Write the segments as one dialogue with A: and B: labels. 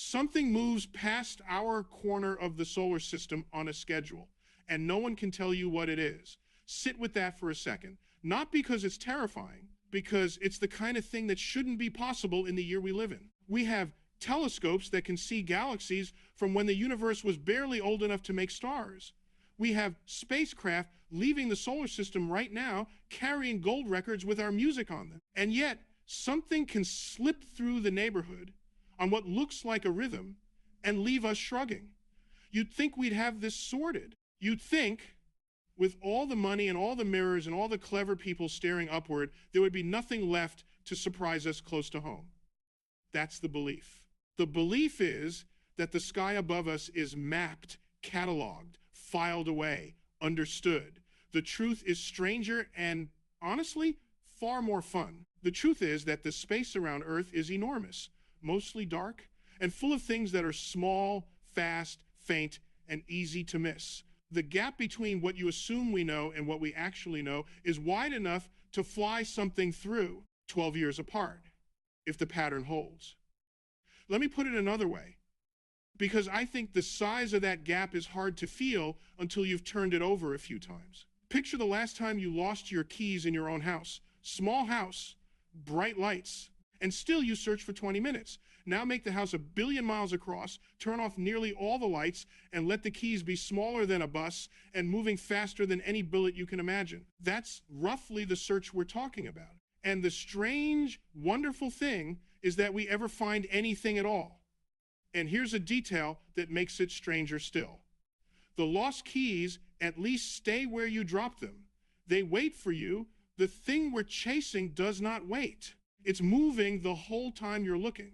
A: Something moves past our corner of the solar system on a schedule, and no one can tell you what it is. Sit with that for a second. Not because it's terrifying, because it's the kind of thing that shouldn't be possible in the year we live in. We have telescopes that can see galaxies from when the universe was barely old enough to make stars. We have spacecraft leaving the solar system right now, carrying gold records with our music on them. And yet, something can slip through the neighborhood on what looks like a rhythm and leave us shrugging. You'd think we'd have this sorted. You'd think, with all the money and all the mirrors and all the clever people staring upward, there would be nothing left to surprise us close to home. That's the belief. The belief is that the sky above us is mapped, cataloged, filed away, understood. The truth is stranger and, honestly, far more fun. The truth is that the space around Earth is enormous, mostly dark, and full of things that are small, fast, faint, and easy to miss. The gap between what you assume we know and what we actually know is wide enough to fly something through 12 years apart, if the pattern holds. Let me put it another way, because I think the size of that gap is hard to feel until you've turned it over a few times. Picture the last time you lost your keys in your own house. Small house, bright lights, and still you search for 20 minutes. Now make the house 1 billion miles across, turn off nearly all the lights, and let the keys be smaller than a bus and moving faster than any bullet you can imagine. That's roughly the search we're talking about. And the strange, wonderful thing is that we ever find anything at all. And here's a detail that makes it stranger still. The lost keys at least stay where you dropped them. They wait for you. The thing we're chasing does not wait. It's moving the whole time you're looking.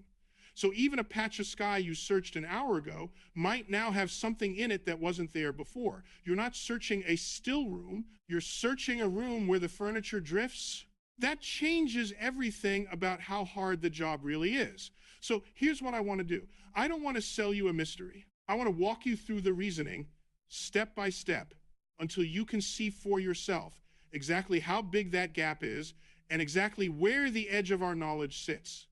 A: So even a patch of sky you searched an hour ago might now have something in it that wasn't there before. You're not searching a still room. You're searching a room where the furniture drifts. That changes everything about how hard the job really is. So here's what I want to do. I don't want to sell you a mystery. I want to walk you through the reasoning step by step until you can see for yourself exactly how big that gap is and exactly where the edge of our knowledge sits.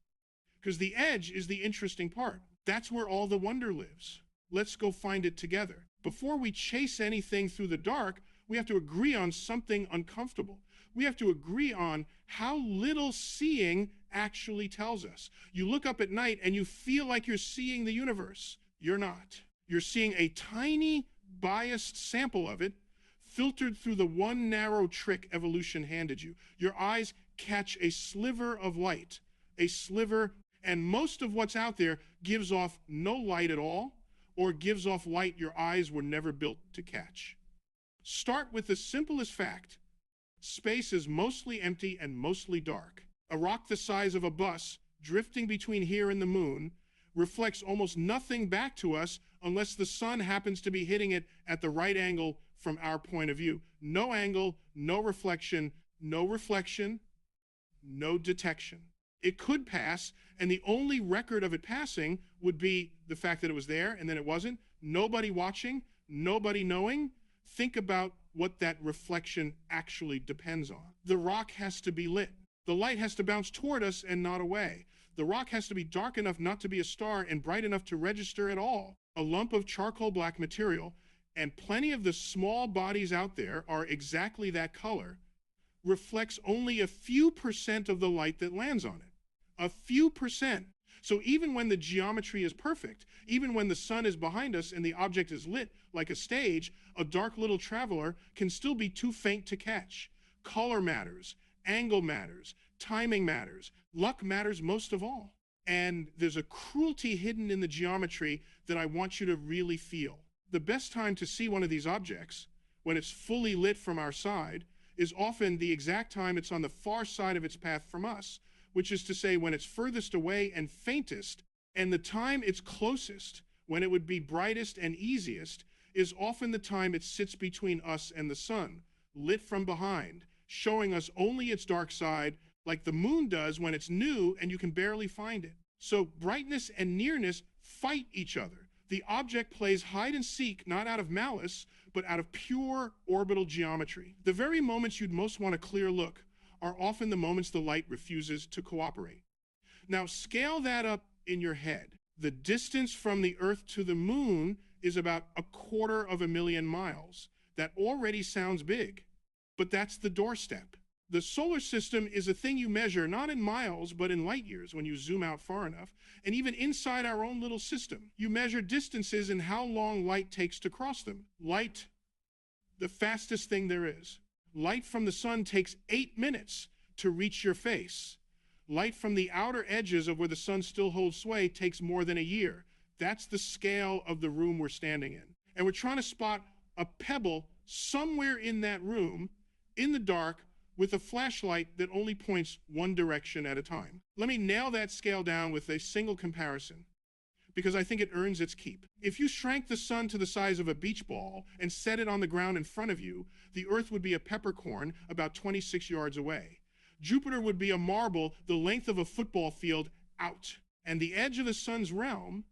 A: Because the edge is the interesting part. That's where all the wonder lives. Let's go find it together. Before we chase anything through the dark, we have to agree on something uncomfortable. We have to agree on how little seeing actually tells us. You look up at night and you feel like you're seeing the universe. You're not. You're seeing a tiny, biased sample of it filtered through the one narrow trick evolution handed you. Your eyes catch a sliver of light, a sliver, and most of what's out there gives off no light at all, or gives off light your eyes were never built to catch. Start with the simplest fact. Space is mostly empty and mostly dark. A rock the size of a bus, drifting between here and the moon, reflects almost nothing back to us unless the sun happens to be hitting it at the right angle from our point of view. No angle, no reflection, no detection. It could pass, and the only record of it passing would be the fact that it was there and then it wasn't. Nobody watching, nobody knowing. Think about what that reflection actually depends on. The rock has to be lit. The light has to bounce toward us and not away. The rock has to be dark enough not to be a star and bright enough to register at all. A lump of charcoal black material, and plenty of the small bodies out there are exactly that color, reflects only a few % of the light that lands on it. A few %. So even when the geometry is perfect, even when the sun is behind us and the object is lit like a stage, a dark little traveler can still be too faint to catch. Color matters, angle matters, timing matters, luck matters most of all. And there's a cruelty hidden in the geometry that I want you to really feel. The best time to see one of these objects, when it's fully lit from our side, is often the exact time it's on the far side of its path from us, which is to say when it's furthest away and faintest, and the time it's closest, when it would be brightest and easiest, is often the time it sits between us and the sun, lit from behind, showing us only its dark side, like the moon does when it's new and you can barely find it. So brightness and nearness fight each other. The object plays hide and seek not out of malice, but out of pure orbital geometry. The very moments you'd most want a clear look are often the moments the light refuses to cooperate. Now scale that up in your head. The distance from the Earth to the moon is about 250,000 miles. That already sounds big, but that's the doorstep. The solar system is a thing you measure not in miles, but in light years when you zoom out far enough. And even inside our own little system, you measure distances and how long light takes to cross them. Light, the fastest thing there is. Light from the sun takes 8 minutes to reach your face. Light from the outer edges of where the sun still holds sway takes more than a year. That's the scale of the room we're standing in. And we're trying to spot a pebble somewhere in that room, in the dark, with a flashlight that only points one direction at a time. Let me nail that scale down with a single comparison, because I think it earns its keep. If you shrank the sun to the size of a beach ball and set it on the ground in front of you, the Earth would be a peppercorn about 26 yards away. Jupiter would be a marble the length of a football field out. And the edge of the sun's realm,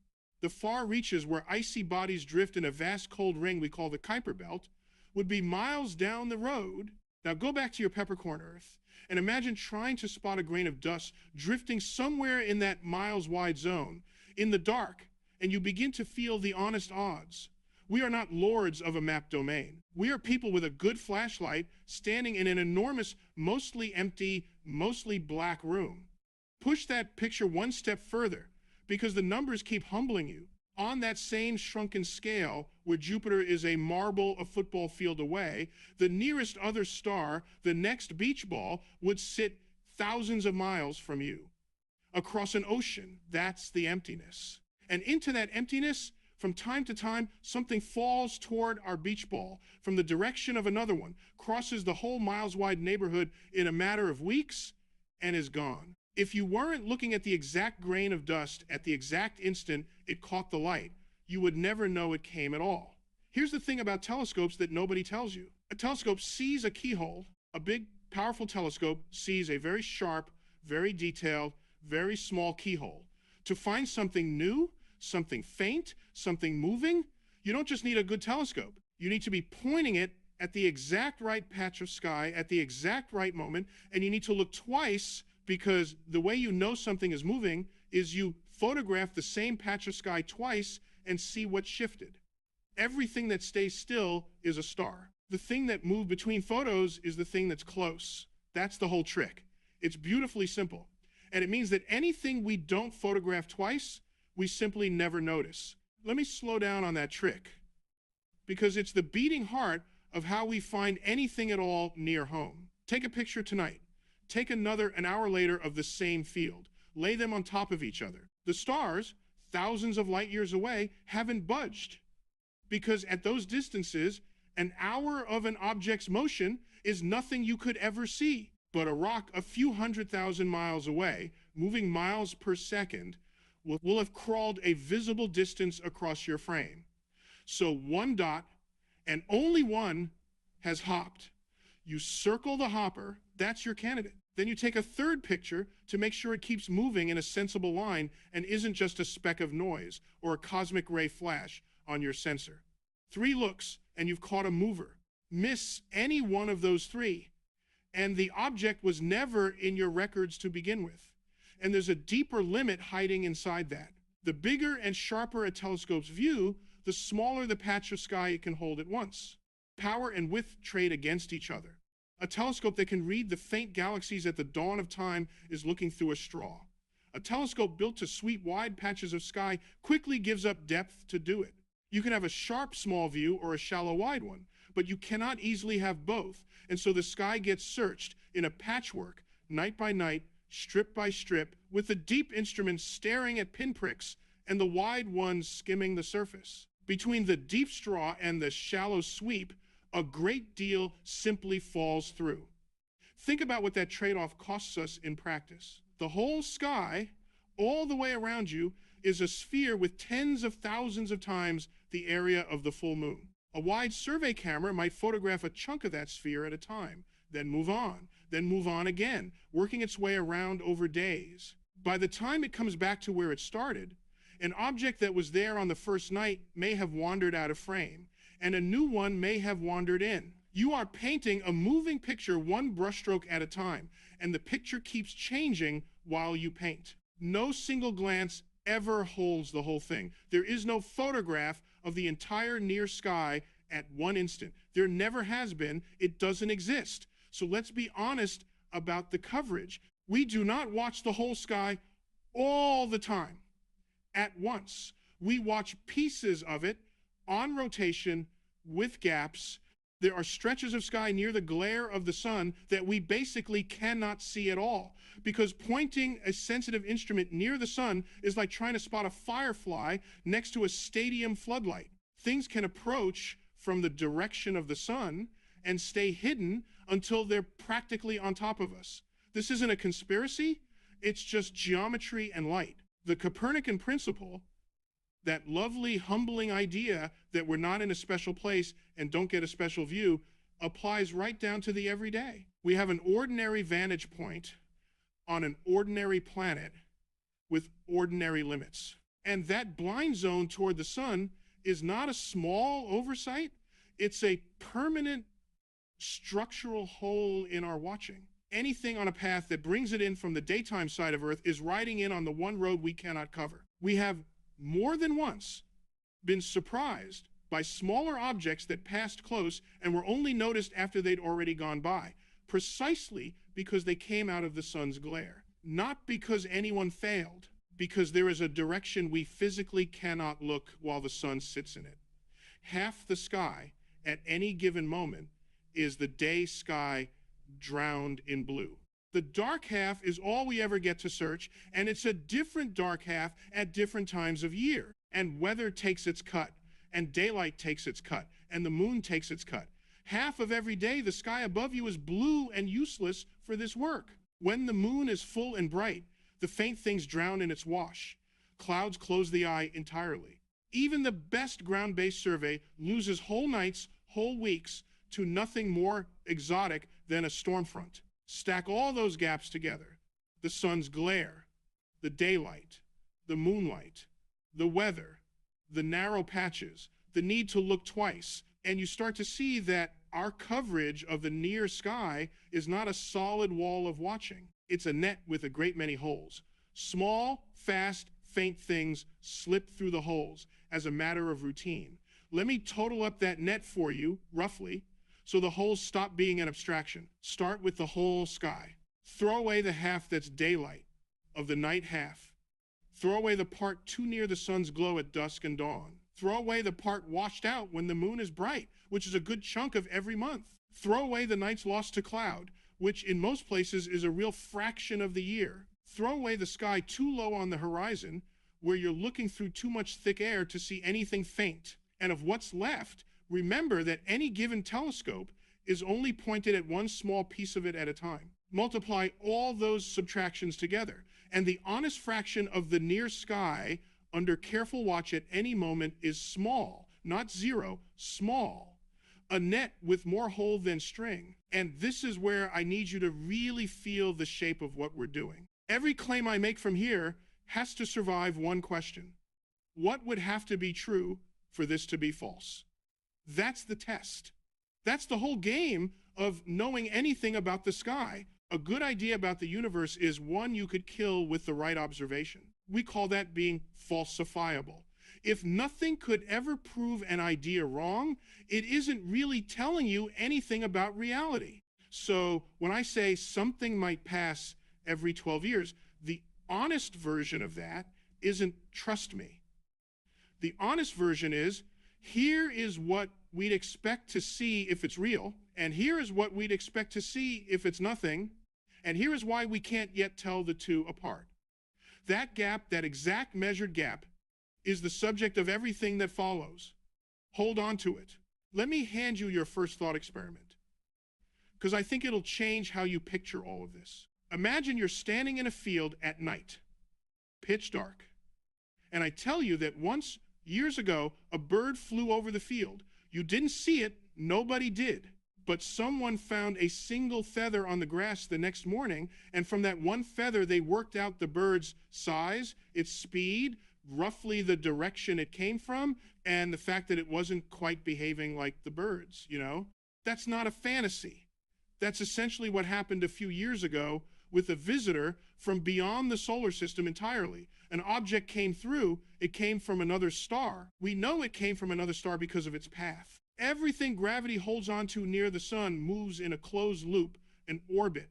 A: the far reaches where icy bodies drift in a vast cold ring we call the Kuiper Belt, would be miles down the road. Now go back to your peppercorn Earth and imagine trying to spot a grain of dust drifting somewhere in that miles-wide zone in the dark, and you begin to feel the honest odds. We are not lords of a map domain. We are people with a good flashlight standing in an enormous, mostly empty, mostly black room. Push that picture one step further, because the numbers keep humbling you. On that same shrunken scale, where Jupiter is a marble a football field away, the nearest other star, the next beach ball, would sit thousands of miles from you. Across an ocean, that's the emptiness. And into that emptiness, from time to time, something falls toward our beach ball from the direction of another one, crosses the whole miles-wide neighborhood in a matter of weeks, and is gone. If you weren't looking at the exact grain of dust at the exact instant it caught the light, you would never know it came at all. Here's the thing about telescopes that nobody tells you. A telescope sees a keyhole. A big, powerful telescope sees a very sharp, very detailed, very small keyhole. To find something new, something faint, something moving, you don't just need a good telescope. You need to be pointing it at the exact right patch of sky at the exact right moment, and you need to look twice, because the way you know something is moving is you photograph the same patch of sky twice and see what shifted. Everything that stays still is a star. The thing that moved between photos is the thing that's close. That's the whole trick. It's beautifully simple. And it means that anything we don't photograph twice, we simply never notice. Let me slow down on that trick, because it's the beating heart of how we find anything at all near home. Take a picture tonight. Take another an hour later of the same field. Lay them on top of each other. The stars, thousands of light years away, haven't budged, because at those distances, an hour of an object's motion is nothing you could ever see. But a rock a few 100,000 miles away, moving miles per second, will have crawled a visible distance across your frame. So one dot, and only one, has hopped. You circle the hopper, that's your candidate. Then you take a third picture to make sure it keeps moving in a sensible line and isn't just a speck of noise or a cosmic ray flash on your sensor. 3 looks, and you've caught a mover. Miss any one of those 3, and the object was never in your records to begin with. And there's a deeper limit hiding inside that. The bigger and sharper a telescope's view, the smaller the patch of sky it can hold at once. Power and width trade against each other. A telescope that can read the faint galaxies at the dawn of time is looking through a straw. A telescope built to sweep wide patches of sky quickly gives up depth to do it. You can have a sharp small view or a shallow wide one, but you cannot easily have both, and so the sky gets searched in a patchwork, night by night, strip by strip, with the deep instruments staring at pinpricks and the wide ones skimming the surface. Between the deep straw and the shallow sweep, a great deal simply falls through. Think about what that trade-off costs us in practice. The whole sky, all the way around you, is a sphere with tens of thousands of times the area of the full moon. A wide survey camera might photograph a chunk of that sphere at a time, then move on again, working its way around over days. By the time it comes back to where it started, an object that was there on the first night may have wandered out of frame, and a new one may have wandered in. You are painting a moving picture one brushstroke at a time, and the picture keeps changing while you paint. No single glance ever holds the whole thing. There is no photograph of the entire near sky at one instant. There never has been. It doesn't exist. So let's be honest about the coverage. We do not watch the whole sky all the time at once. We watch pieces of it on rotation with gaps. There are stretches of sky near the glare of the sun that we basically cannot see at all, because pointing a sensitive instrument near the sun is like trying to spot a firefly next to a stadium floodlight. Things can approach from the direction of the sun and stay hidden until they're practically on top of us. This isn't a conspiracy, it's just geometry and light. The Copernican principle, that lovely, humbling idea that we're not in a special place and don't get a special view, applies right down to the everyday. We have an ordinary vantage point on an ordinary planet with ordinary limits. And that blind zone toward the sun is not a small oversight, it's a permanent structural hole in our watching. Anything on a path that brings it in from the daytime side of Earth is riding in on the one road we cannot cover. We have more than once been surprised by smaller objects that passed close and were only noticed after they'd already gone by, precisely because they came out of the sun's glare. Not because anyone failed, because there is a direction we physically cannot look while the sun sits in it. Half the sky at any given moment is the day sky drowned in blue. The dark half is all we ever get to search, and it's a different dark half at different times of year. And weather takes its cut, and daylight takes its cut, and the moon takes its cut. Half of every day, the sky above you is blue and useless for this work. When the moon is full and bright, the faint things drown in its wash. Clouds close the eye entirely. Even the best ground-based survey loses whole nights, whole weeks, to nothing more exotic than a storm front. Stack all those gaps together: the sun's glare, the daylight, the moonlight, the weather, the narrow patches, the need to look twice, and you start to see that our coverage of the near sky is not a solid wall of watching. It's a net with a great many holes. Small, fast, faint things slip through the holes as a matter of routine. Let me total up that net for you, roughly, so the holes stop being an abstraction. Start with the whole sky. Throw away the half that's daylight of the night half. Throw away the part too near the sun's glow at dusk and dawn. Throw away the part washed out when the moon is bright, which is a good chunk of every month. Throw away the nights lost to cloud, which in most places is a real fraction of the year. Throw away the sky too low on the horizon, where you're looking through too much thick air to see anything faint. And of what's left, remember that any given telescope is only pointed at one small piece of it at a time. Multiply all those subtractions together, and the honest fraction of the near sky under careful watch at any moment is small, not zero, small. A net with more hole than string. And this is where I need you to really feel the shape of what we're doing. Every claim I make from here has to survive one question. What would have to be true for this to be false? That's the test. That's the whole game of knowing anything about the sky. A good idea about the universe is one you could kill with the right observation. We call that being falsifiable. If nothing could ever prove an idea wrong, it isn't really telling you anything about reality. So when I say something might pass every 12 years, the honest version of that isn't trust me. The honest version is, here is what we'd expect to see if it's real, and here is what we'd expect to see if it's nothing, and here is why we can't yet tell the two apart. That gap, that exact measured gap, is the subject of everything that follows. Hold on to it. Let me hand you your first thought experiment, because I think it'll change how you picture all of this. Imagine you're standing in a field at night, pitch dark, and I tell you that once, years ago, a bird flew over the field. You didn't see it, nobody did, but someone found a single feather on the grass the next morning, and from that one feather, they worked out the bird's size, its speed, roughly the direction it came from, and the fact that it wasn't quite behaving like the birds, you know? That's not a fantasy. That's essentially what happened a few years ago with a visitor from beyond the solar system entirely. An object came through, it came from another star. We know it came from another star because of its path. Everything gravity holds onto near the sun moves in a closed loop, an orbit,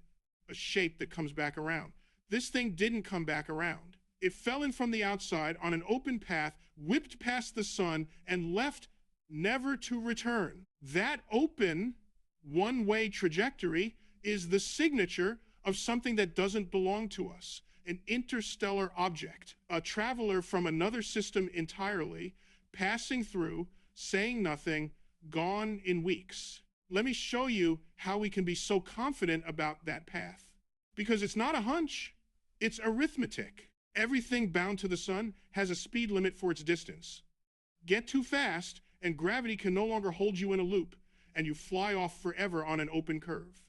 A: a shape that comes back around. This thing didn't come back around. It fell in from the outside on an open path, whipped past the sun, and left never to return. That open, one-way trajectory is the signature of something that doesn't belong to us, an interstellar object, a traveler from another system entirely, passing through, saying nothing, gone in weeks. Let me show you how we can be so confident about that path. Because it's not a hunch, it's arithmetic. Everything bound to the sun has a speed limit for its distance. Get too fast, and gravity can no longer hold you in a loop, and you fly off forever on an open curve.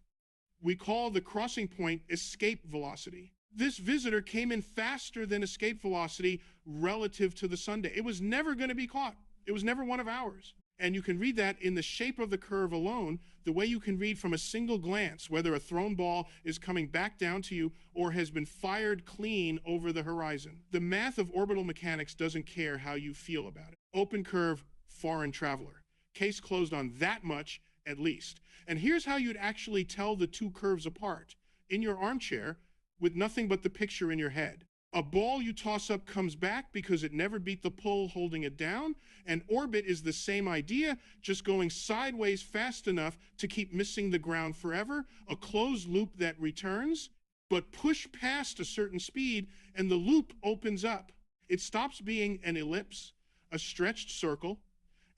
A: We call the crossing point escape velocity. This visitor came in faster than escape velocity relative to the Sunday. It was never going to be caught. It was never one of ours. And you can read that in the shape of the curve alone, the way you can read from a single glance whether a thrown ball is coming back down to you or has been fired clean over the horizon. The math of orbital mechanics doesn't care how you feel about it. Open curve, foreign traveler. Case closed on that much, at least. And here's how you'd actually tell the two curves apart. In your armchair, with nothing but the picture in your head. A ball you toss up comes back because it never beat the pull holding it down. An orbit is the same idea, just going sideways fast enough to keep missing the ground forever. A closed loop that returns, but push past a certain speed and the loop opens up. It stops being an ellipse, a stretched circle,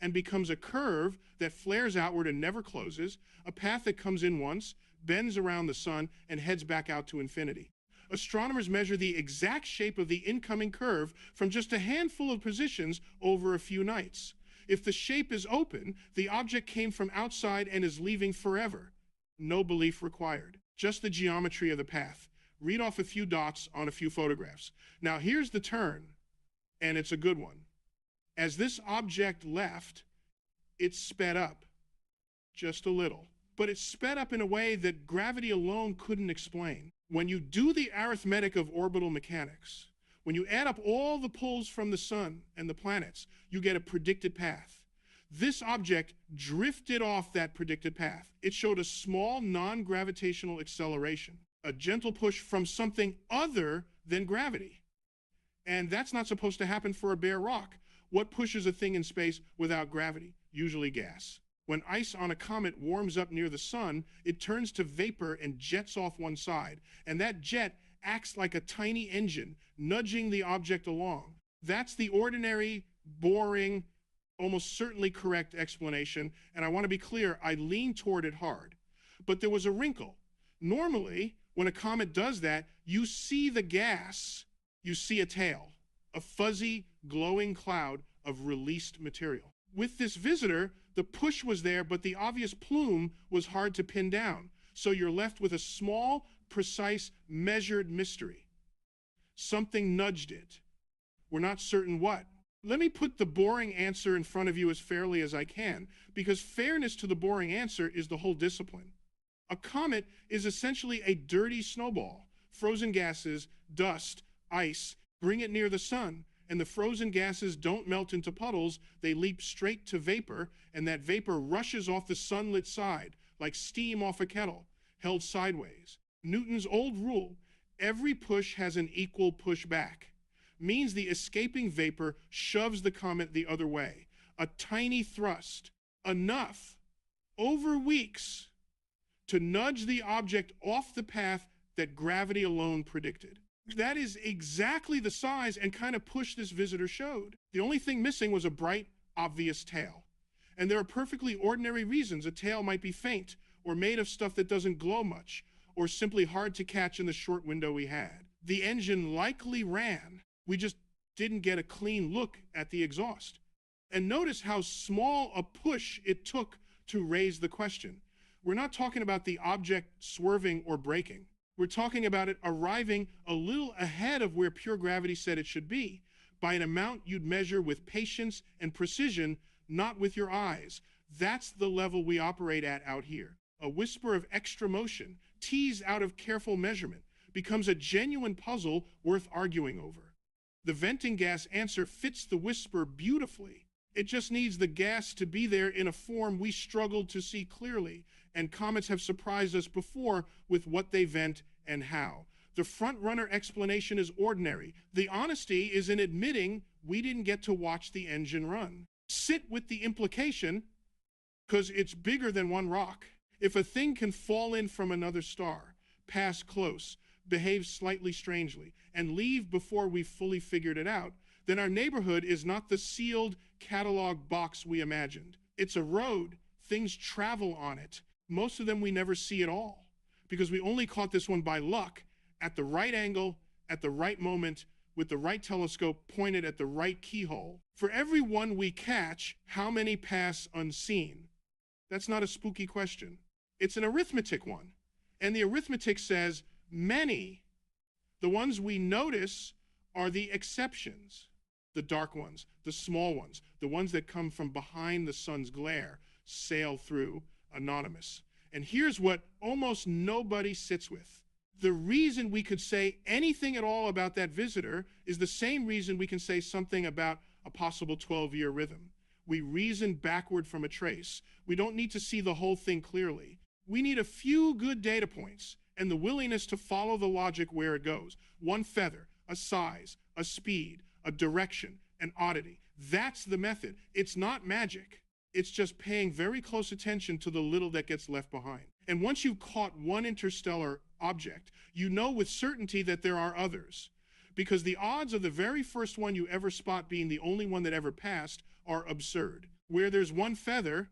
A: and becomes a curve that flares outward and never closes, a path that comes in once, bends around the sun, and heads back out to infinity. Astronomers measure the exact shape of the incoming curve from just a handful of positions over a few nights. If the shape is open, the object came from outside and is leaving forever. No belief required. Just the geometry of the path. Read off a few dots on a few photographs. Now here's the turn, and it's a good one. As this object left, it sped up just a little. But it sped up in a way that gravity alone couldn't explain. When you do the arithmetic of orbital mechanics, when you add up all the pulls from the sun and the planets, you get a predicted path. This object drifted off that predicted path. It showed a small non-gravitational acceleration, a gentle push from something other than gravity. And that's not supposed to happen for a bare rock. What pushes a thing in space without gravity? Usually gas. When ice on a comet warms up near the sun, it turns to vapor and jets off one side. And that jet acts like a tiny engine, nudging the object along. That's the ordinary, boring, almost certainly correct explanation. And I want to be clear, I lean toward it hard. But there was a wrinkle. Normally, when a comet does that, you see the gas, you see a tail, a fuzzy, glowing cloud of released material. With this visitor, the push was there, but the obvious plume was hard to pin down. So you're left with a small, precise, measured mystery. Something nudged it. We're not certain what. Let me put the boring answer in front of you as fairly as I can, because fairness to the boring answer is the whole discipline. A comet is essentially a dirty snowball. Frozen gases, dust, ice, bring it near the sun. And the frozen gases don't melt into puddles, they leap straight to vapor, and that vapor rushes off the sunlit side, like steam off a kettle, held sideways. Newton's old rule, every push has an equal push back, means the escaping vapor shoves the comet the other way. A tiny thrust, enough, over weeks, to nudge the object off the path that gravity alone predicted. That is exactly the size and kind of push this visitor showed. The only thing missing was a bright, obvious tail. And there are perfectly ordinary reasons a tail might be faint, or made of stuff that doesn't glow much, or simply hard to catch in the short window we had. The engine likely ran. We just didn't get a clean look at the exhaust. And notice how small a push it took to raise the question. We're not talking about the object swerving or braking. We're talking about it arriving a little ahead of where pure gravity said it should be, by an amount you'd measure with patience and precision, not with your eyes. That's the level we operate at out here. A whisper of extra motion, teased out of careful measurement, becomes a genuine puzzle worth arguing over. The venting gas answer fits the whisper beautifully. It just needs the gas to be there in a form we struggled to see clearly, and comets have surprised us before with what they vent and how. The front-runner explanation is ordinary. The honesty is in admitting we didn't get to watch the engine run. Sit with the implication, because it's bigger than one rock. If a thing can fall in from another star, pass close, behave slightly strangely, and leave before we've fully figured it out, then our neighborhood is not the sealed catalog box we imagined. It's a road. Things travel on it. Most of them we never see at all, because we only caught this one by luck, at the right angle, at the right moment, with the right telescope pointed at the right keyhole. For every one we catch, how many pass unseen? That's not a spooky question. It's an arithmetic one. And the arithmetic says many. The ones we notice are the exceptions, the dark ones, the small ones, the ones that come from behind the sun's glare, sail through, anonymous. And here's what almost nobody sits with. The reason we could say anything at all about that visitor is the same reason we can say something about a possible 12-year rhythm. We reason backward from a trace. We don't need to see the whole thing clearly. We need a few good data points and the willingness to follow the logic where it goes. One feather, a size, a speed, a direction, an oddity. That's the method. It's not magic. It's just paying very close attention to the little that gets left behind. And once you've caught one interstellar object, you know with certainty that there are others, because the odds of the very first one you ever spot being the only one that ever passed are absurd. Where there's one feather,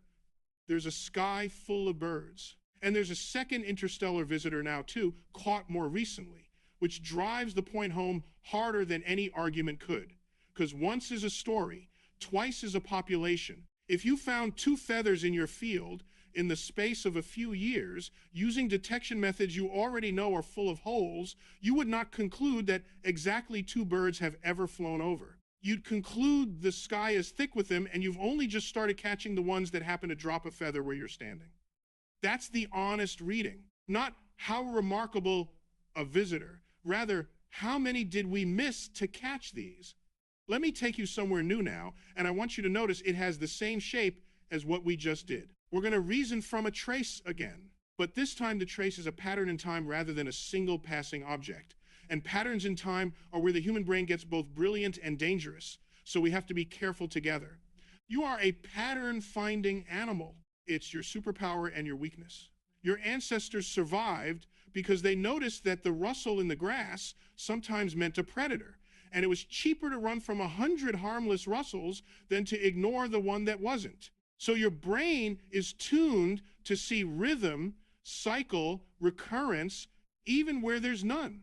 A: there's a sky full of birds. And there's a second interstellar visitor now too, caught more recently, which drives the point home harder than any argument could. Because once is a story, twice is a population. If you found two feathers in your field in the space of a few years, using detection methods you already know are full of holes, you would not conclude that exactly two birds have ever flown over. You'd conclude the sky is thick with them, and you've only just started catching the ones that happen to drop a feather where you're standing. That's the honest reading. Not how remarkable a visitor, rather, how many did we miss to catch these? Let me take you somewhere new now, and I want you to notice it has the same shape as what we just did. We're going to reason from a trace again, but this time the trace is a pattern in time rather than a single passing object. And patterns in time are where the human brain gets both brilliant and dangerous, so we have to be careful together. You are a pattern-finding animal. It's your superpower and your weakness. Your ancestors survived because they noticed that the rustle in the grass sometimes meant a predator, and it was cheaper to run from 100 harmless rustles than to ignore the one that wasn't. So your brain is tuned to see rhythm, cycle, recurrence, even where there's none.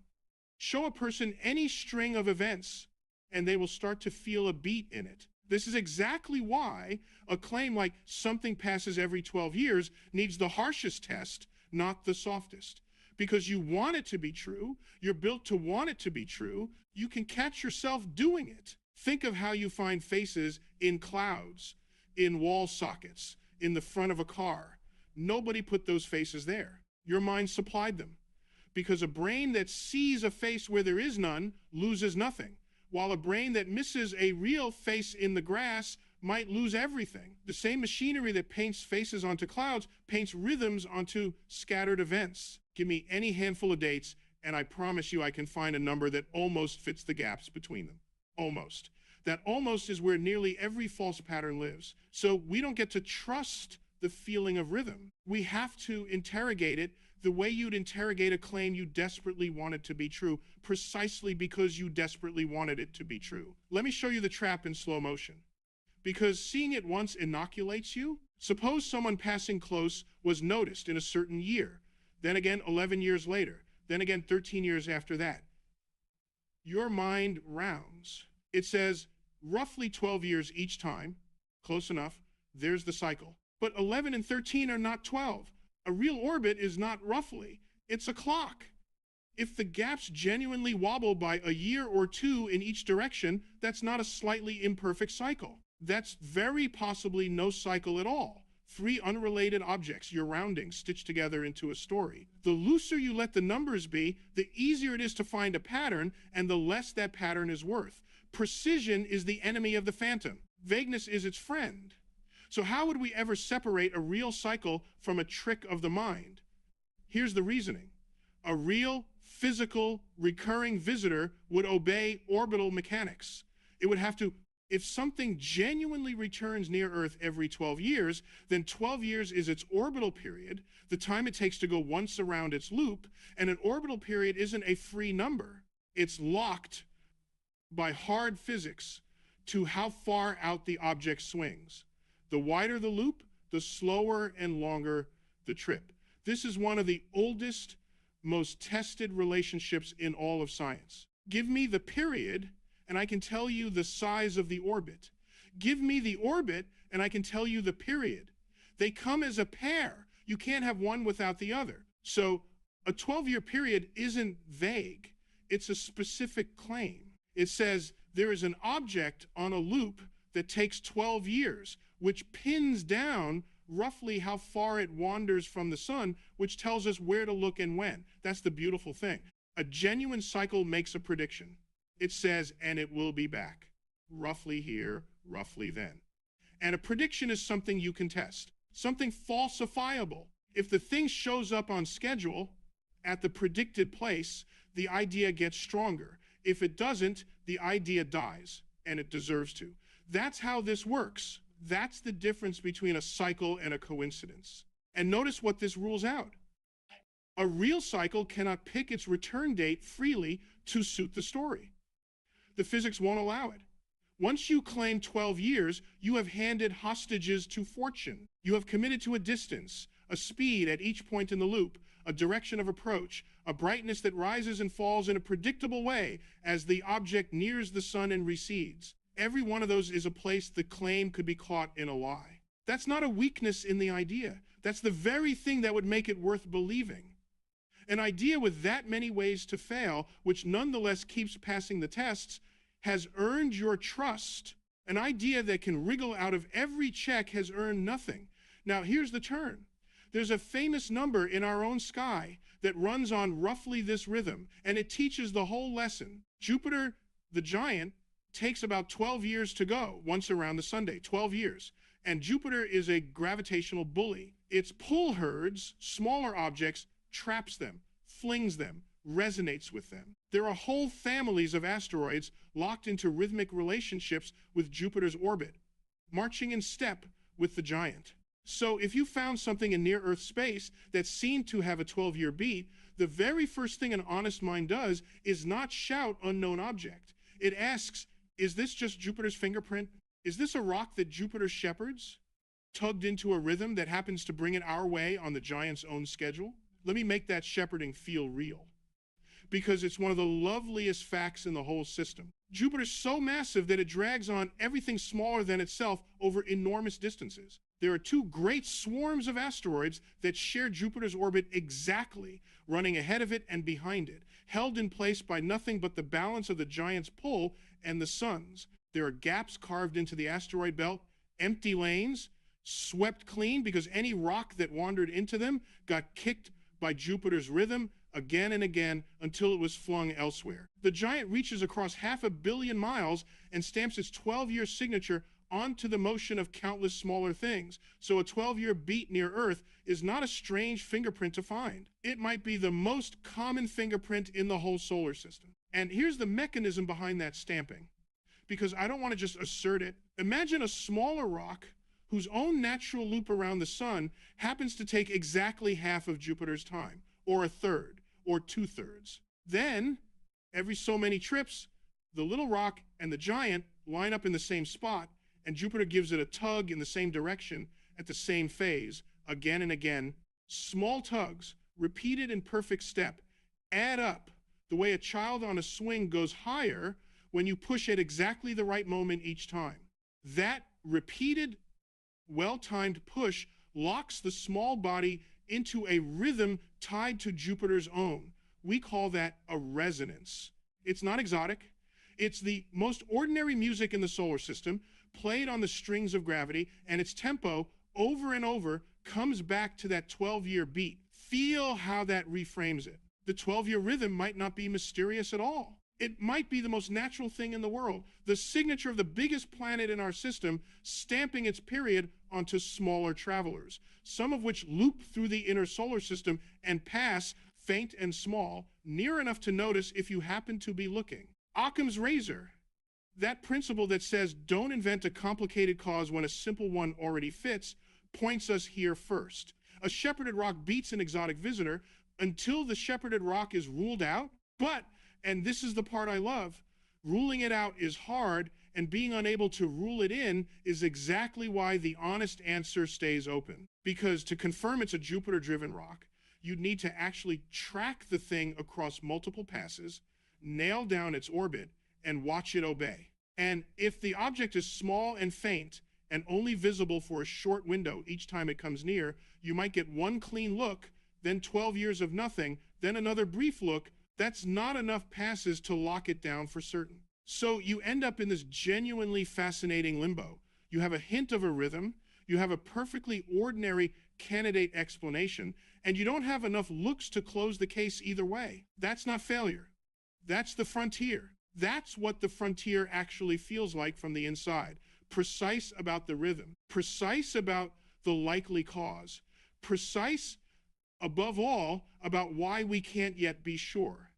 A: Show a person any string of events, and they will start to feel a beat in it. This is exactly why a claim like something passes every 12 years needs the harshest test, not the softest. Because you want it to be true, you're built to want it to be true, you can catch yourself doing it. Think of how you find faces in clouds, in wall sockets, in the front of a car. Nobody put those faces there. Your mind supplied them. Because a brain that sees a face where there is none loses nothing, while a brain that misses a real face in the grass might lose everything. The same machinery that paints faces onto clouds paints rhythms onto scattered events. Give me any handful of dates, and I promise you I can find a number that almost fits the gaps between them. Almost. That almost is where nearly every false pattern lives. So we don't get to trust the feeling of rhythm. We have to interrogate it the way you'd interrogate a claim you desperately wanted to be true, precisely because you desperately wanted it to be true. Let me show you the trap in slow motion. Because seeing it once inoculates you. Suppose someone passing close was noticed in a certain year, then again 11 years later, then again 13 years after that. Your mind rounds. It says roughly 12 years each time. Close enough. There's the cycle. But 11 and 13 are not 12. A real orbit is not roughly. It's a clock. If the gaps genuinely wobble by a year or two in each direction, that's not a slightly imperfect cycle. That's very possibly no cycle at all. Three unrelated objects, your rounding, stitched together into a story. The looser you let the numbers be, the easier it is to find a pattern, and the less that pattern is worth. Precision is the enemy of the phantom. Vagueness is its friend. So how would we ever separate a real cycle from a trick of the mind? Here's the reasoning. A real, physical, recurring visitor would obey orbital mechanics. It would have to, if something genuinely returns near Earth every 12 years, then 12 years is its orbital period, the time it takes to go once around its loop, and an orbital period isn't a free number. It's locked by hard physics to how far out the object swings. The wider the loop, the slower and longer the trip. This is one of the oldest, most tested relationships in all of science. Give me the period, and I can tell you the size of the orbit. Give me the orbit, and I can tell you the period. They come as a pair. You can't have one without the other. So a 12-year period isn't vague. It's a specific claim. It says there is an object on a loop that takes 12 years, which pins down roughly how far it wanders from the sun, which tells us where to look and when. That's the beautiful thing. A genuine cycle makes a prediction. It says, and it will be back, roughly here, roughly then. And a prediction is something you can test, something falsifiable. If the thing shows up on schedule at the predicted place, the idea gets stronger. If it doesn't, the idea dies, and it deserves to. That's how this works. That's the difference between a cycle and a coincidence. And notice what this rules out. A real cycle cannot pick its return date freely to suit the story. The physics won't allow it. Once you claim 12 years, you have handed hostages to fortune. You have committed to a distance, a speed at each point in the loop, a direction of approach, a brightness that rises and falls in a predictable way as the object nears the sun and recedes. Every one of those is a place the claim could be caught in a lie. That's not a weakness in the idea. That's the very thing that would make it worth believing. An idea with that many ways to fail, which nonetheless keeps passing the tests, has earned your trust. An idea that can wriggle out of every check has earned nothing. Now, here's the turn. There's a famous number in our own sky that runs on roughly this rhythm, and it teaches the whole lesson. Jupiter, the giant, takes about 12 years to go once around the Sunday, 12 years. And Jupiter is a gravitational bully. Its pull herds, smaller objects, traps them, flings them, resonates with them. There are whole families of asteroids locked into rhythmic relationships with Jupiter's orbit, marching in step with the giant. So if you found something in near-Earth space that seemed to have a 12-year beat, the very first thing an honest mind does is not shout unknown object. It asks, is this just Jupiter's fingerprint? Is this a rock that Jupiter shepherds, tugged into a rhythm that happens to bring it our way on the giant's own schedule? Let me make that shepherding feel real, because it's one of the loveliest facts in the whole system. Jupiter's so massive that it drags on everything smaller than itself over enormous distances. There are two great swarms of asteroids that share Jupiter's orbit exactly, running ahead of it and behind it, held in place by nothing but the balance of the giant's pull and the sun's. There are gaps carved into the asteroid belt, empty lanes, swept clean because any rock that wandered into them got kicked by Jupiter's rhythm again and again until it was flung elsewhere. The giant reaches across 500 million miles and stamps its 12-year signature onto the motion of countless smaller things. So a 12-year beat near Earth is not a strange fingerprint to find. It might be the most common fingerprint in the whole solar system. And here's the mechanism behind that stamping, because I don't want to just assert it. Imagine a smaller rock whose own natural loop around the sun happens to take exactly half of Jupiter's time, or a third, or 2/3. Then, every so many trips, the little rock and the giant line up in the same spot, and Jupiter gives it a tug in the same direction at the same phase, again and again. Small tugs, repeated in perfect step, add up the way a child on a swing goes higher when you push at exactly the right moment each time. That repeated, well-timed push locks the small body into a rhythm tied to Jupiter's own. We call that a resonance. It's not exotic. It's the most ordinary music in the solar system, played on the strings of gravity, and its tempo over and over comes back to that 12-year beat. Feel how that reframes it. The 12-year rhythm might not be mysterious at all. It might be the most natural thing in the world, the signature of the biggest planet in our system, stamping its period onto smaller travelers, some of which loop through the inner solar system and pass, faint and small, near enough to notice if you happen to be looking. Occam's razor, that principle that says don't invent a complicated cause when a simple one already fits, points us here first. A shepherded rock beats an exotic visitor until the shepherded rock is ruled out, but, and this is the part I love, ruling it out is hard, and being unable to rule it in is exactly why the honest answer stays open. Because to confirm it's a Jupiter-driven rock, you'd need to actually track the thing across multiple passes, nail down its orbit, and watch it obey. And if the object is small and faint and only visible for a short window each time it comes near, you might get one clean look, then 12 years of nothing, then another brief look. That's not enough passes to lock it down for certain. So you end up in this genuinely fascinating limbo. You have a hint of a rhythm, you have a perfectly ordinary candidate explanation, and you don't have enough looks to close the case either way. That's not failure. That's the frontier. That's what the frontier actually feels like from the inside. Precise about the rhythm, precise about the likely cause, precise above all about why we can't yet be sure.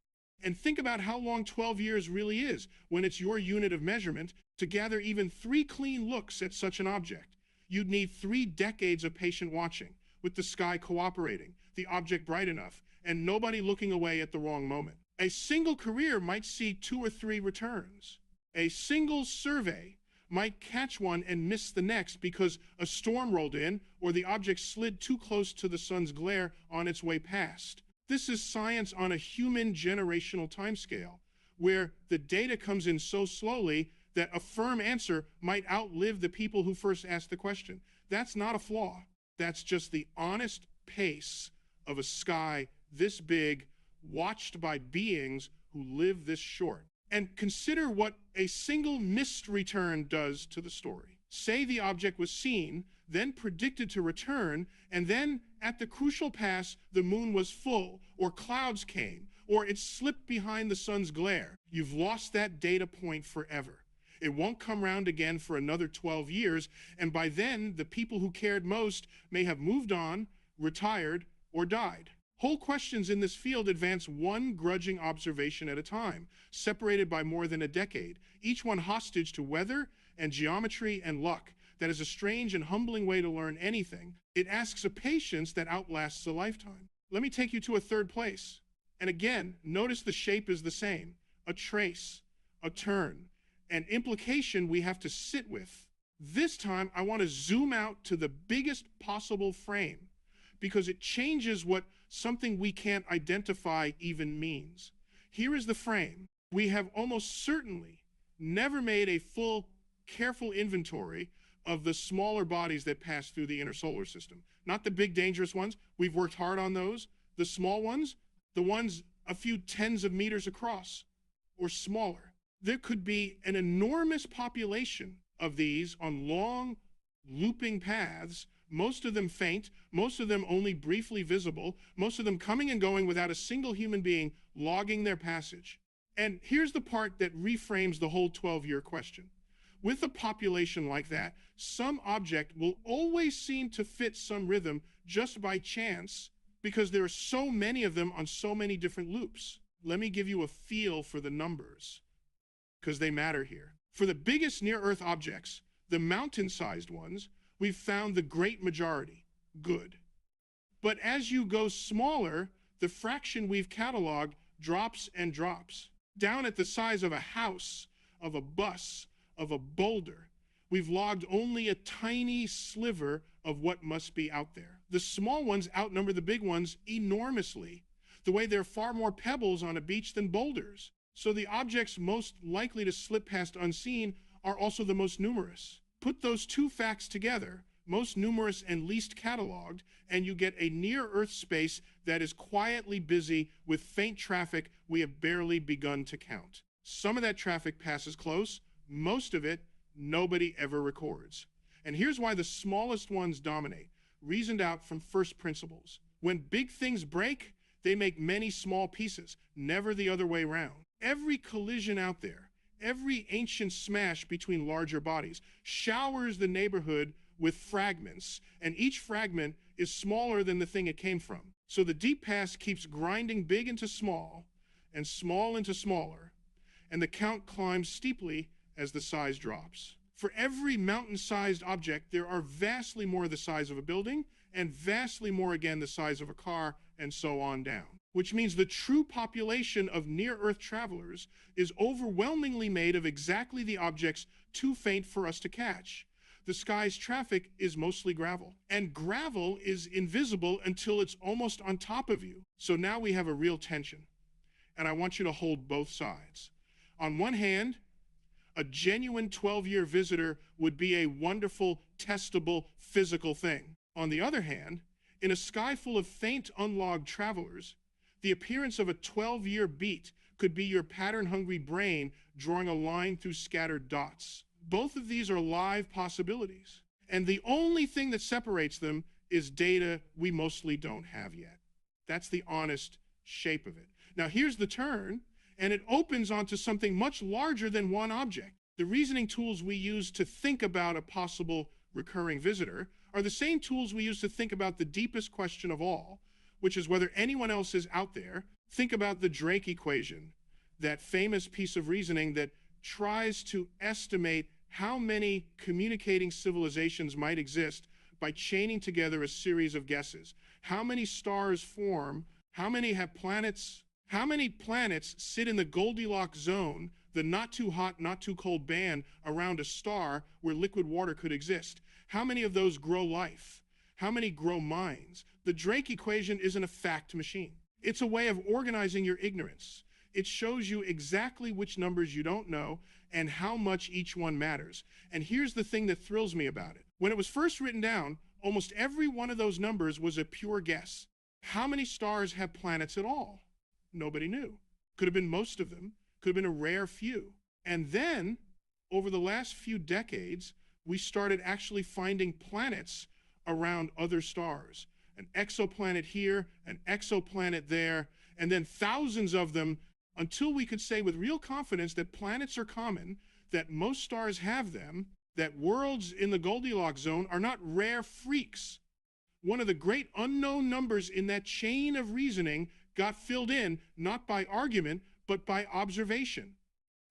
A: And think about how long 12 years really is when it's your unit of measurement to gather even 3 clean looks at such an object. You'd need 3 decades of patient watching, with the sky cooperating, the object bright enough, and nobody looking away at the wrong moment. A single career might see 2 or 3 returns. A single survey might catch one and miss the next because a storm rolled in or the object slid too close to the sun's glare on its way past. This is science on a human generational timescale, where the data comes in so slowly that a firm answer might outlive the people who first asked the question. That's not a flaw. That's just the honest pace of a sky this big, watched by beings who live this short. And consider what a single missed return does to the story. Say the object was seen, then predicted to return, and then at the crucial pass, the moon was full, or clouds came, or it slipped behind the sun's glare. You've lost that data point forever. It won't come round again for another 12 years, and by then, the people who cared most may have moved on, retired, or died. Whole questions in this field advance one grudging observation at a time, separated by more than a decade, each one hostage to weather and geometry and luck. That is a strange and humbling way to learn anything. It asks a patience that outlasts a lifetime. Let me take you to a third place. And again, notice the shape is the same. A trace, a turn, an implication we have to sit with. This time, I want to zoom out to the biggest possible frame because it changes what something we can't identify even means. Here is the frame. We have almost certainly never made a full, careful inventory of the smaller bodies that pass through the inner solar system. Not the big dangerous ones. We've worked hard on those. The small ones, the ones a few tens of meters across or smaller. There could be an enormous population of these on long, looping paths, most of them faint, most of them only briefly visible, most of them coming and going without a single human being logging their passage. And here's the part that reframes the whole 12-year question. With a population like that, some object will always seem to fit some rhythm just by chance because there are so many of them on so many different loops. Let me give you a feel for the numbers because they matter here. For the biggest near-Earth objects, the mountain-sized ones, we've found the great majority, good. But as you go smaller, the fraction we've cataloged drops and drops. Down at the size of a house, of a bus, of a boulder, we've logged only a tiny sliver of what must be out there. The small ones outnumber the big ones enormously, the way there are far more pebbles on a beach than boulders. So the objects most likely to slip past unseen are also the most numerous. Put those two facts together, most numerous and least cataloged, and you get a near-Earth space that is quietly busy with faint traffic we have barely begun to count. Some of that traffic passes close, most of it nobody ever records. And here's why the smallest ones dominate, reasoned out from first principles. When big things break, they make many small pieces, never the other way around. Every collision out there, every ancient smash between larger bodies, showers the neighborhood with fragments, and each fragment is smaller than the thing it came from. So the deep past keeps grinding big into small, and small into smaller, and the count climbs steeply as the size drops. For every mountain-sized object, there are vastly more the size of a building, and vastly more again the size of a car, and so on down. Which means the true population of near-Earth travelers is overwhelmingly made of exactly the objects too faint for us to catch. The sky's traffic is mostly gravel, and gravel is invisible until it's almost on top of you. So now we have a real tension, and I want you to hold both sides. On one hand, a genuine 12-year visitor would be a wonderful, testable, physical thing. On the other hand, in a sky full of faint, unlogged travelers, the appearance of a 12-year beat could be your pattern-hungry brain drawing a line through scattered dots. Both of these are live possibilities, and the only thing that separates them is data we mostly don't have yet. That's the honest shape of it. Now here's the turn, and it opens onto something much larger than one object. The reasoning tools we use to think about a possible recurring visitor are the same tools we use to think about the deepest question of all, which is whether anyone else is out there. Think about the Drake equation, that famous piece of reasoning that tries to estimate how many communicating civilizations might exist by chaining together a series of guesses. How many stars form? How many have planets? How many planets sit in the Goldilocks zone, the not too hot, not too cold band around a star where liquid water could exist? How many of those grow life? How many grow minds? The Drake equation isn't a fact machine. It's a way of organizing your ignorance. It shows you exactly which numbers you don't know and how much each one matters. And here's the thing that thrills me about it. When it was first written down, almost every one of those numbers was a pure guess. How many stars have planets at all? Nobody knew. Could have been most of them. Could have been a rare few. And then, over the last few decades, we started actually finding planets around other stars. An exoplanet here, an exoplanet there, and then thousands of them until we could say with real confidence that planets are common, that most stars have them, that worlds in the Goldilocks zone are not rare freaks. One of the great unknown numbers in that chain of reasoning got filled in not by argument, but by observation.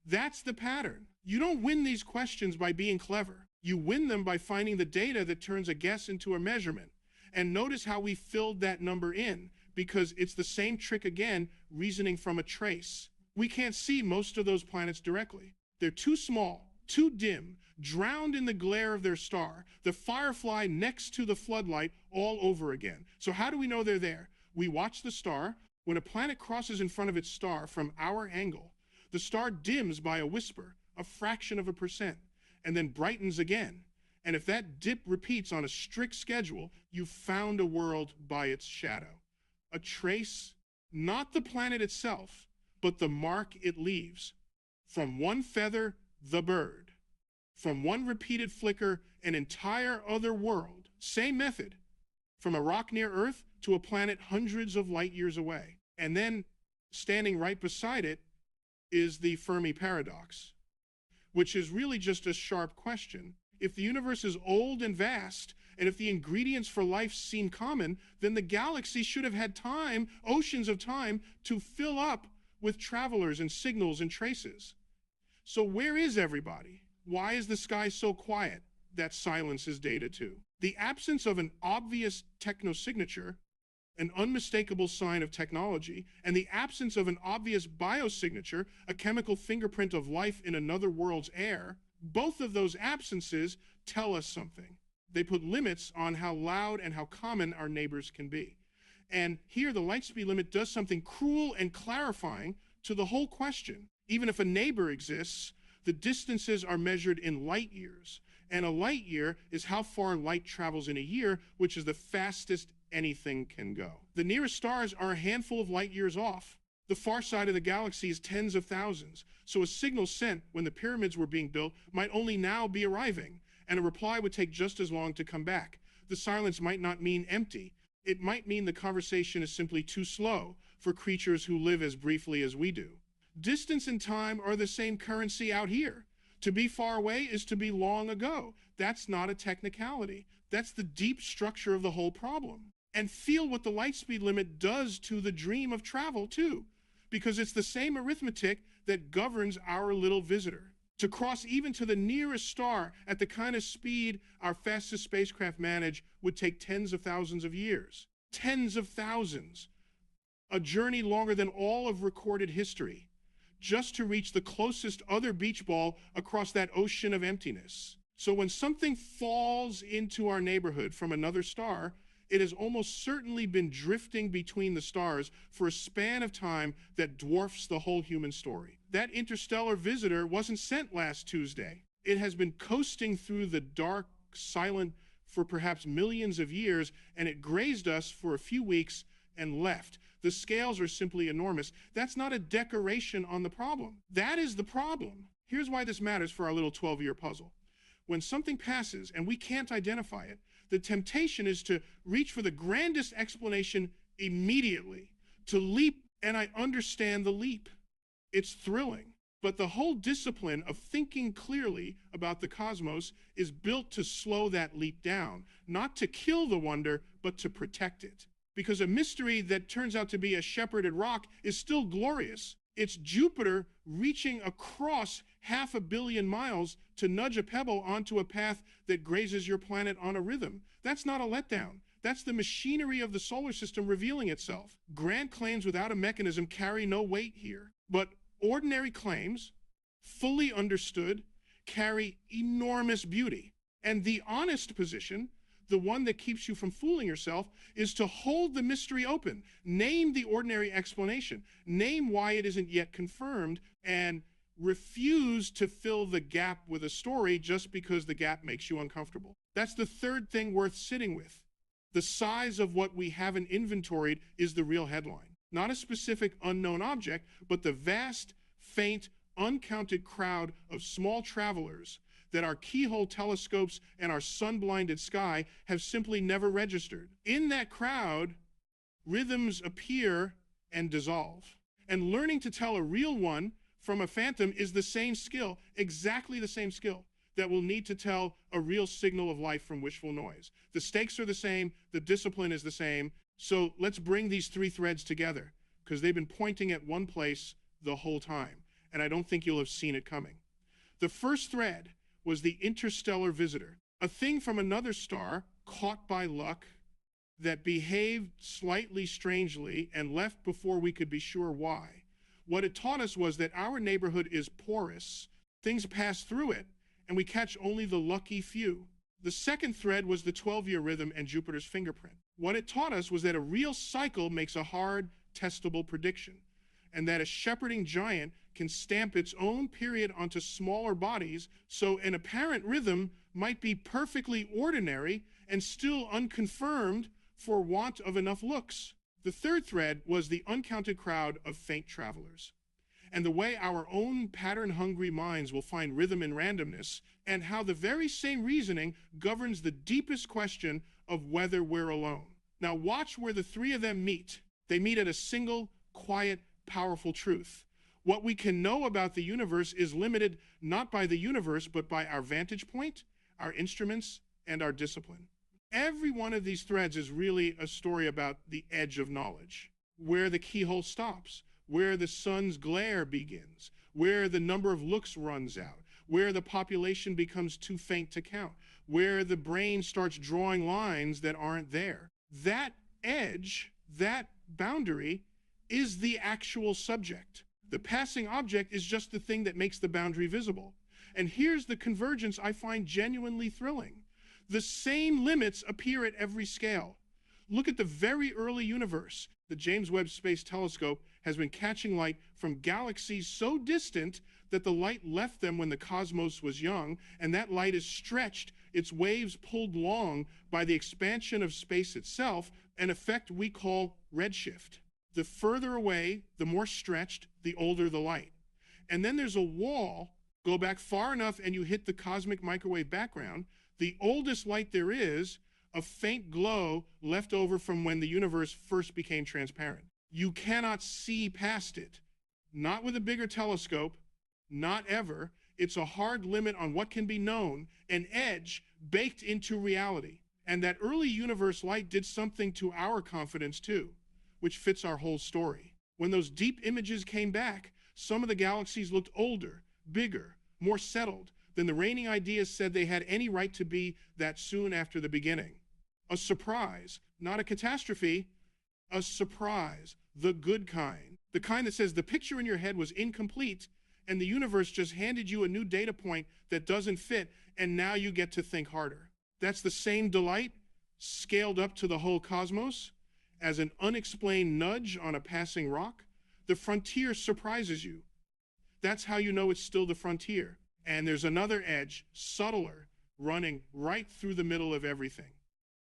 A: That's the pattern. You don't win these questions by being clever. You win them by finding the data that turns a guess into a measurement. And notice how we filled that number in, because it's the same trick again, reasoning from a trace. We can't see most of those planets directly. They're too small, too dim, drowned in the glare of their star, the firefly next to the floodlight all over again. So how do we know they're there? We watch the star. When a planet crosses in front of its star from our angle, the star dims by a whisper, a fraction of a percent, and then brightens again. And if that dip repeats on a strict schedule, you've found a world by its shadow. A trace, not the planet itself, but the mark it leaves. From one feather, the bird. From one repeated flicker, an entire other world. Same method. From a rock near Earth to a planet hundreds of light years away. And then, standing right beside it, is the Fermi paradox, which is really just a sharp question. If the universe is old and vast, and if the ingredients for life seem common, then the galaxy should have had time, oceans of time, to fill up with travelers and signals and traces. So where is everybody? Why is the sky so quiet? That silence is data too. The absence of an obvious technosignature, an unmistakable sign of technology, and the absence of an obvious biosignature, a chemical fingerprint of life in another world's air, both of those absences tell us something. They put limits on how loud and how common our neighbors can be. And here the light speed limit does something cruel and clarifying to the whole question. Even if a neighbor exists, the distances are measured in light years. And a light year is how far light travels in a year, which is the fastest anything can go. The nearest stars are a handful of light years off. The far side of the galaxy is tens of thousands. So a signal sent when the pyramids were being built might only now be arriving, and a reply would take just as long to come back. The silence might not mean empty. It might mean the conversation is simply too slow for creatures who live as briefly as we do. Distance and time are the same currency out here. To be far away is to be long ago. That's not a technicality. That's the deep structure of the whole problem. And feel what the light speed limit does to the dream of travel, too, because it's the same arithmetic that governs our little visitor. To cross even to the nearest star at the kind of speed our fastest spacecraft manage would take tens of thousands of years. Tens of thousands. A journey longer than all of recorded history, just to reach the closest other beach ball across that ocean of emptiness. So when something falls into our neighborhood from another star, it has almost certainly been drifting between the stars for a span of time that dwarfs the whole human story. That interstellar visitor wasn't sent last Tuesday. It has been coasting through the dark, silent for perhaps millions of years, and it grazed us for a few weeks and left. The scales are simply enormous. That's not a decoration on the problem. That is the problem. Here's why this matters for our little 12-year puzzle. When something passes and we can't identify it, the temptation is to reach for the grandest explanation immediately, to leap, and I understand the leap. It's thrilling. But the whole discipline of thinking clearly about the cosmos is built to slow that leap down, not to kill the wonder, but to protect it. Because a mystery that turns out to be a shepherded rock is still glorious. It's Jupiter reaching across 500 million miles to nudge a pebble onto a path that grazes your planet on a rhythm. That's not a letdown. That's the machinery of the solar system revealing itself. Grand claims without a mechanism carry no weight here. But ordinary claims, fully understood, carry enormous beauty. And the honest position, the one that keeps you from fooling yourself, is to hold the mystery open. Name the ordinary explanation. Name why it isn't yet confirmed, and refuse to fill the gap with a story just because the gap makes you uncomfortable. That's the third thing worth sitting with. The size of what we haven't inventoried is the real headline. Not a specific unknown object, but the vast, faint, uncounted crowd of small travelers that our keyhole telescopes and our sun-blinded sky have simply never registered. In that crowd, rhythms appear and dissolve. And learning to tell a real one from a phantom is the same skill, exactly the same skill, that we'll need to tell a real signal of life from wishful noise. The stakes are the same, the discipline is the same. So let's bring these three threads together, because they've been pointing at one place the whole time, and I don't think you'll have seen it coming. The first thread was the interstellar visitor, a thing from another star caught by luck that behaved slightly strangely and left before we could be sure why. What it taught us was that our neighborhood is porous. Things pass through it, and we catch only the lucky few. The second thread was the 12-year rhythm and Jupiter's fingerprint. What it taught us was that a real cycle makes a hard, testable prediction, and that a shepherding giant can stamp its own period onto smaller bodies, so an apparent rhythm might be perfectly ordinary and still unconfirmed for want of enough looks. The third thread was the uncounted crowd of faint travelers, and the way our own pattern-hungry minds will find rhythm in randomness, and how the very same reasoning governs the deepest question of whether we're alone. Now watch where the three of them meet. They meet at a single, quiet, powerful truth. What we can know about the universe is limited not by the universe, but by our vantage point, our instruments, and our discipline. Every one of these threads is really a story about the edge of knowledge, where the keyhole stops, where the sun's glare begins, where the number of looks runs out, where the population becomes too faint to count, where the brain starts drawing lines that aren't there. That edge, that boundary, is the actual subject. The passing object is just the thing that makes the boundary visible. And here's the convergence I find genuinely thrilling. The same limits appear at every scale. Look at the very early universe. The James Webb Space Telescope has been catching light from galaxies so distant that the light left them when the cosmos was young, and that light is stretched, its waves pulled long by the expansion of space itself, an effect we call redshift. The further away, the more stretched, the older the light. And then there's a wall. Go back far enough and you hit the cosmic microwave background. The oldest light there is, a faint glow left over from when the universe first became transparent. You cannot see past it. not with a bigger telescope, not ever. It's a hard limit on what can be known, an edge baked into reality. And that early universe light did something to our confidence too, which fits our whole story. When those deep images came back, some of the galaxies looked older, bigger, more settled than the reigning ideas said they had any right to be that soon after the beginning. A surprise, not a catastrophe, a surprise, the good kind. The kind that says the picture in your head was incomplete and the universe just handed you a new data point that doesn't fit, and now you get to think harder. That's the same delight, scaled up to the whole cosmos, as an unexplained nudge on a passing rock. The frontier surprises you. That's how you know it's still the frontier. And there's another edge, subtler, running right through the middle of everything.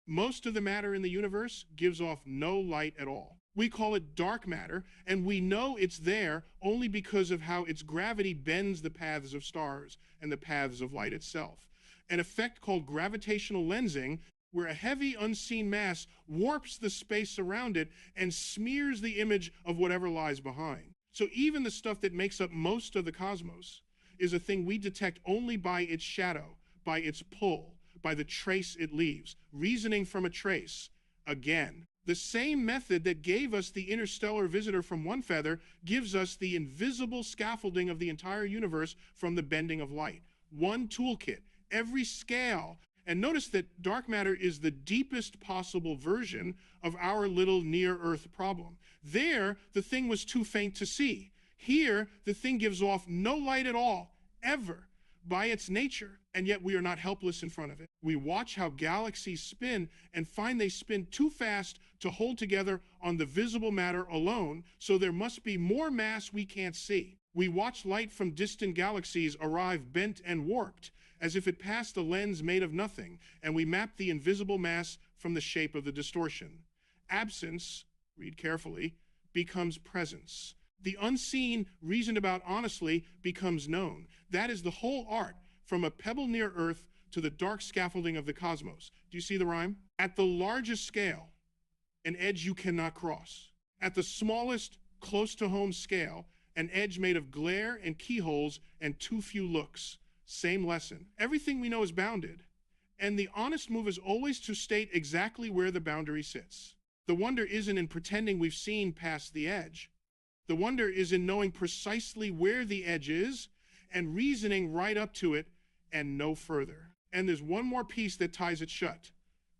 A: Most of the matter in the universe gives off no light at all. We call it dark matter, and we know it's there only because of how its gravity bends the paths of stars and the paths of light itself. An effect called gravitational lensing, where a heavy unseen mass warps the space around it and smears the image of whatever lies behind. So even the stuff that makes up most of the cosmos is a thing we detect only by its shadow, by its pull, by the trace it leaves. Reasoning from a trace, again. The same method that gave us the interstellar visitor from one feather gives us the invisible scaffolding of the entire universe from the bending of light. One toolkit, every scale. And notice that dark matter is the deepest possible version of our little near-Earth problem. There, the thing was too faint to see. Here, the thing gives off no light at all, ever, by its nature, and yet we are not helpless in front of it. We watch how galaxies spin and find they spin too fast to hold together on the visible matter alone, so there must be more mass we can't see. We watch light from distant galaxies arrive bent and warped, as if it passed a lens made of nothing, and we map the invisible mass from the shape of the distortion. Absence, read carefully, becomes presence. The unseen, reasoned about honestly, becomes known. That is the whole art, from a pebble near Earth to the dark scaffolding of the cosmos. Do you see the rhyme? At the largest scale, an edge you cannot cross. At the smallest, close to home scale, an edge made of glare and keyholes and too few looks. Same lesson. Everything we know is bounded, and the honest move is always to state exactly where the boundary sits. The wonder isn't in pretending we've seen past the edge. The wonder is in knowing precisely where the edge is and reasoning right up to it and no further. And there's one more piece that ties it shut: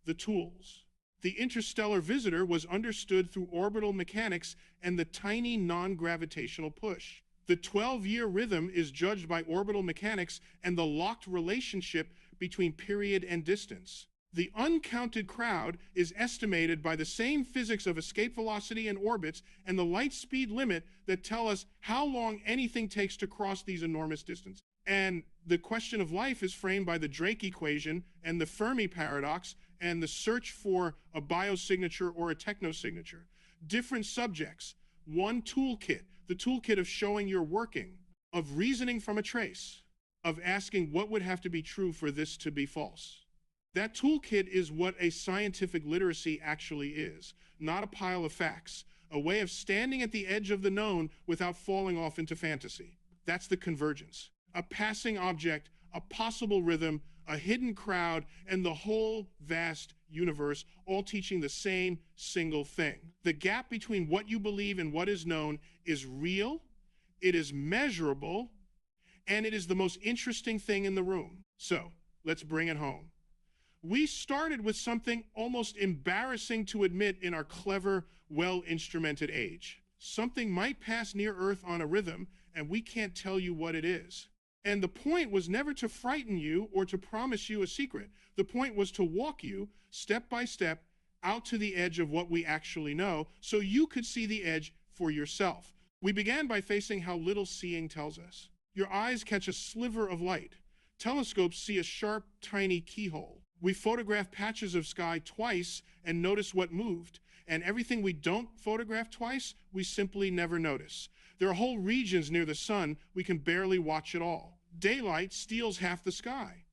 A: the tools. The interstellar visitor was understood through orbital mechanics and the tiny non-gravitational push. The 12-year rhythm is judged by orbital mechanics and the locked relationship between period and distance. The uncounted crowd is estimated by the same physics of escape velocity and orbits and the light speed limit that tell us how long anything takes to cross these enormous distances. And the question of life is framed by the Drake equation and the Fermi paradox and the search for a biosignature or a technosignature. Different subjects, one toolkit, the toolkit of showing you're working, of reasoning from a trace, of asking what would have to be true for this to be false. That toolkit is what a scientific literacy actually is, not a pile of facts, a way of standing at the edge of the known without falling off into fantasy. That's the convergence. A passing object, a possible rhythm, a hidden crowd, and the whole vast universe all teaching the same single thing. The gap between what you believe and what is known is real, it is measurable, and it is the most interesting thing in the room. So, let's bring it home. We started with something almost embarrassing to admit in our clever, well-instrumented age. Something might pass near Earth on a rhythm, and we can't tell you what it is. And the point was never to frighten you or to promise you a secret. The point was to walk you, step by step, out to the edge of what we actually know, so you could see the edge for yourself. We began by facing how little seeing tells us. Your eyes catch a sliver of light. Telescopes see a sharp, tiny keyhole. We photograph patches of sky twice and notice what moved. And everything we don't photograph twice, we simply never notice. There are whole regions near the sun we can barely watch at all. Daylight steals half the sky.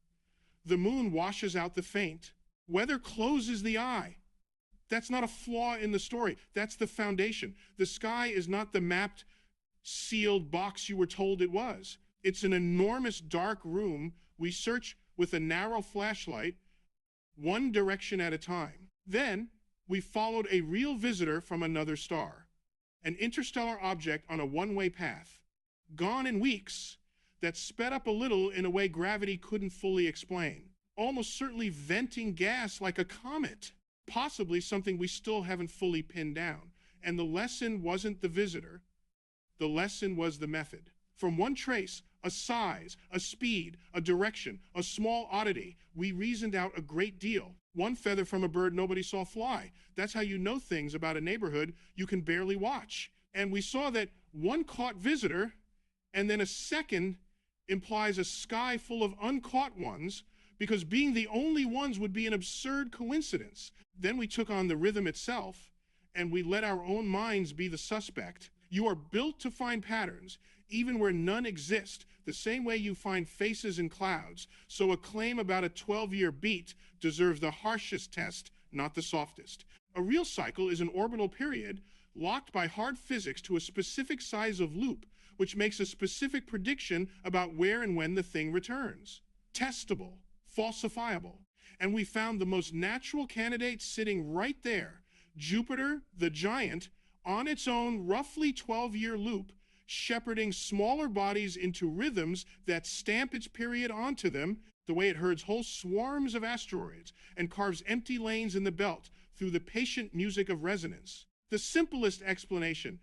A: The moon washes out the faint. Weather closes the eye. That's not a flaw in the story. That's the foundation. The sky is not the mapped sealed box you were told it was. It's an enormous dark room. We search with a narrow flashlight, one direction at a time. Then we followed a real visitor from another star, an interstellar object on a one-way path, gone in weeks, that sped up a little in a way gravity couldn't fully explain, almost certainly venting gas like a comet, possibly something we still haven't fully pinned down. And the lesson wasn't the visitor. The lesson was the method. From one trace, a size, a speed, a direction, a small oddity, we reasoned out a great deal. One feather from a bird nobody saw fly. That's how you know things about a neighborhood you can barely watch. And we saw that one caught visitor, and then a second implies a sky full of uncaught ones, because being the only ones would be an absurd coincidence. Then we took on the rhythm itself, and we let our own minds be the suspect. You are built to find patterns, even where none exist, the same way you find faces in clouds. So a claim about a 12-year beat deserves the harshest test, not the softest. A real cycle is an orbital period locked by hard physics to a specific size of loop, which makes a specific prediction about where and when the thing returns. Testable, falsifiable. And we found the most natural candidate sitting right there, Jupiter, the giant, on its own roughly 12-year loop, shepherding smaller bodies into rhythms that stamp its period onto them, the way it herds whole swarms of asteroids and carves empty lanes in the belt through the patient music of resonance. The simplest explanation,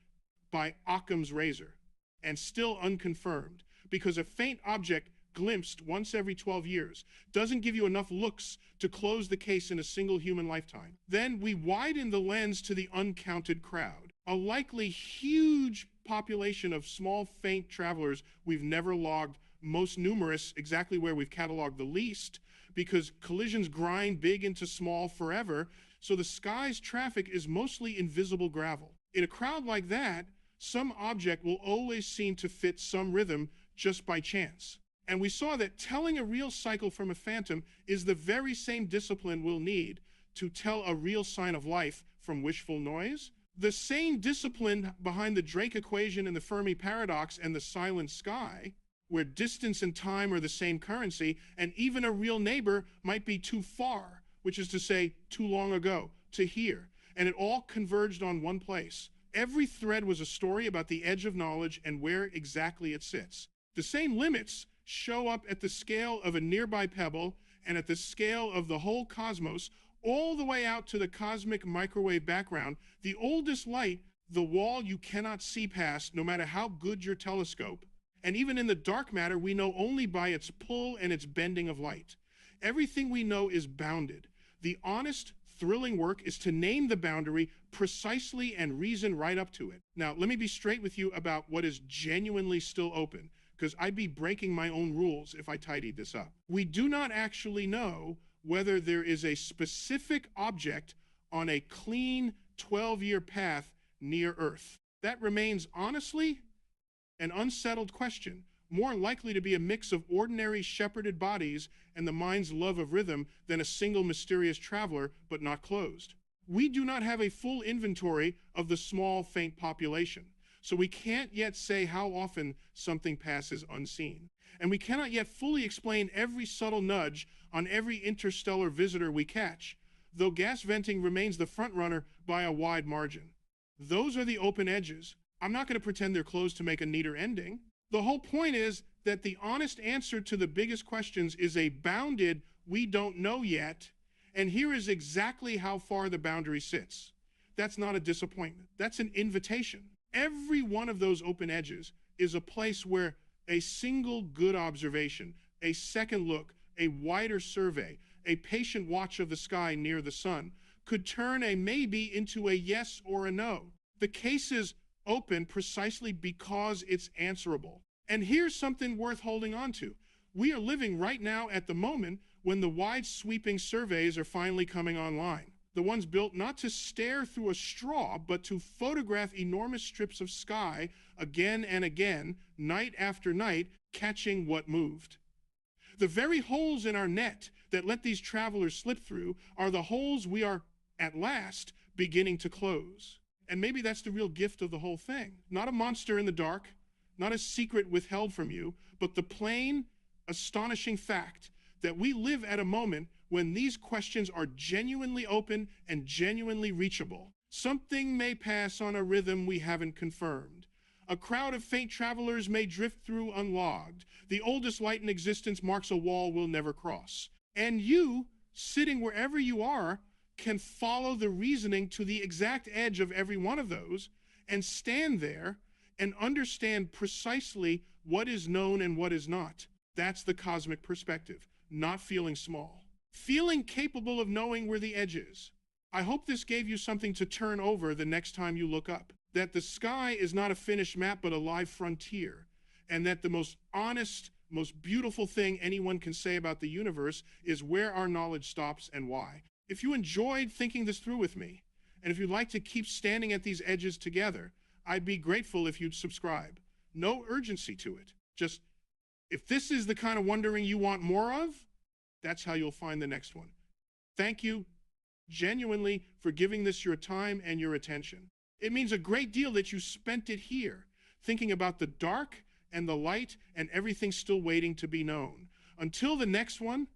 A: by Occam's razor, and still unconfirmed, because a faint object glimpsed once every 12 years doesn't give you enough looks to close the case in a single human lifetime. Then we widen the lens to the uncounted crowd, a likely huge population of small, faint travelers we've never logged, most numerous exactly where we've cataloged the least, because collisions grind big into small forever, so the sky's traffic is mostly invisible gravel. In a crowd like that, some object will always seem to fit some rhythm just by chance. And we saw that telling a real cycle from a phantom is the very same discipline we'll need to tell a real sign of life from wishful noise. The same discipline behind the Drake equation and the Fermi paradox and the silent sky, where distance and time are the same currency, and even a real neighbor might be too far, which is to say, too long ago, to hear. And it all converged on one place. Every thread was a story about the edge of knowledge and where exactly it sits. The same limits show up at the scale of a nearby pebble and at the scale of the whole cosmos, all the way out to the cosmic microwave background, the oldest light, the wall you cannot see past, no matter how good your telescope. And even in the dark matter, we know only by its pull and its bending of light. Everything we know is bounded. The honest, thrilling work is to name the boundary precisely and reason right up to it. Now, let me be straight with you about what is genuinely still open, because I'd be breaking my own rules if I tidied this up. We do not actually know whether there is a specific object on a clean 12-year path near Earth. That remains honestly an unsettled question, more likely to be a mix of ordinary shepherded bodies and the mind's love of rhythm than a single mysterious traveler, but not closed. We do not have a full inventory of the small, faint population, so we can't yet say how often something passes unseen. And we cannot yet fully explain every subtle nudge on every interstellar visitor we catch, though gas venting remains the front runner by a wide margin. Those are the open edges. I'm not going to pretend they're closed to make a neater ending. The whole point is that the honest answer to the biggest questions is a bounded "we don't know yet," and here is exactly how far the boundary sits. That's not a disappointment. That's an invitation. Every one of those open edges is a place where a single good observation, a second look, a wider survey, a patient watch of the sky near the sun could turn a maybe into a yes or a no. The case is open precisely because it's answerable. And here's something worth holding on to. We are living right now at the moment when the wide sweeping surveys are finally coming online. The ones built not to stare through a straw, but to photograph enormous strips of sky again and again, night after night, catching what moved. The very holes in our net that let these travelers slip through are the holes we are, at last, beginning to close. And maybe that's the real gift of the whole thing. Not a monster in the dark, not a secret withheld from you, but the plain, astonishing fact that we live at a moment when these questions are genuinely open and genuinely reachable. Something may pass on a rhythm we haven't confirmed. A crowd of faint travelers may drift through unlogged. The oldest light in existence marks a wall we'll never cross. And you, sitting wherever you are, can follow the reasoning to the exact edge of every one of those and stand there and understand precisely what is known and what is not. That's the cosmic perspective, not feeling small. Feeling capable of knowing where the edge is. I hope this gave you something to turn over the next time you look up. That the sky is not a finished map but a live frontier. And that the most honest, most beautiful thing anyone can say about the universe is where our knowledge stops and why. If you enjoyed thinking this through with me, and if you'd like to keep standing at these edges together, I'd be grateful if you'd subscribe. No urgency to it. Just, if this is the kind of wondering you want more of, that's how you'll find the next one. Thank you genuinely for giving this your time and your attention. It means a great deal that you spent it here, thinking about the dark and the light and everything still waiting to be known. Until the next one,